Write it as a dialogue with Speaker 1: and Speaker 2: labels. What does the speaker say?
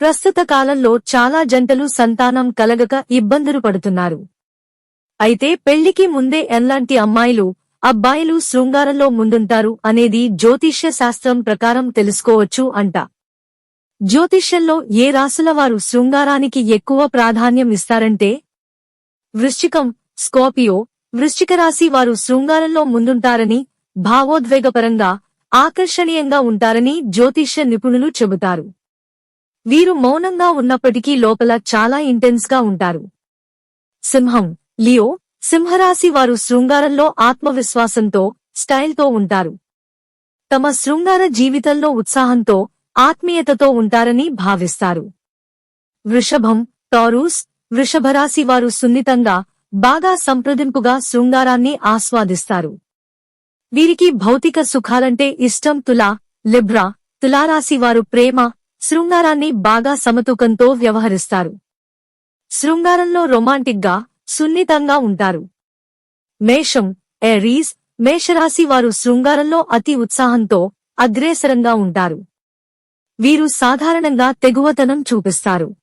Speaker 1: ప్రస్తుత కాలంలో చాలా జంటలు సంతానం కలగక ఇబ్బందులు పడుతున్నారు. అయితే పెళ్లికి ముందే ఎలాంటి అమ్మాయిలు, అబ్బాయిలు శృంగారంలో ముందుంటారు అనేది జ్యోతిష్య శాస్త్రం ప్రకారం తెలుసుకోవచ్చు అంట. జ్యోతిష్యంలో ఏ రాశుల వారు శృంగారానికి ఎక్కువ ప్రాధాన్యం ఇస్తారంటే వృశ్చికం, స్కార్పియో, వృశ్చిక రాశి వారు శృంగారంలో ముందుంటారని, భావోద్వేగపరంగా ఆకర్షణీయంగా ఉంటారని జ్యోతిష్య నిపుణులు చెబుతారు. వీరు మౌనంగా ఉన్నప్పటికీ లోపల చాలా ఇంటెన్స్ గా ఉంటారు. సింహం, లియో, సింహరాశి వారు శృంగారంలో ఆత్మవిశ్వాసంతో, స్టైల్తో ఉంటారు. తమ శృంగార జీవితంలో ఉత్సాహంతో, ఆత్మీయతతో ఉంటారని భావిస్తారు. వృషభం, టారస్, వృషభరాశి వారు సున్నితంగా, బాగా సంప్రదింపుగా శృంగారాన్ని ఆస్వాదిస్తారు. వీరికి భౌతిక సుఖాలంటే ఇష్టం. లిబ్రా, తులారాశి వారు ప్రేమ, శృంగారాన్ని బాగా సమతూకంతో వ్యవహరిస్తారు. శృంగారంలో రొమాంటిక్గా, సున్నితంగా ఉంటారు. మేషం, ఏరీస్, మేషరాశి వారు శృంగారంలో అతి ఉత్సాహంతో, అగ్రేసరంగా ఉంటారు. వీరు సాధారణంగా తెగువతనం చూపిస్తారు.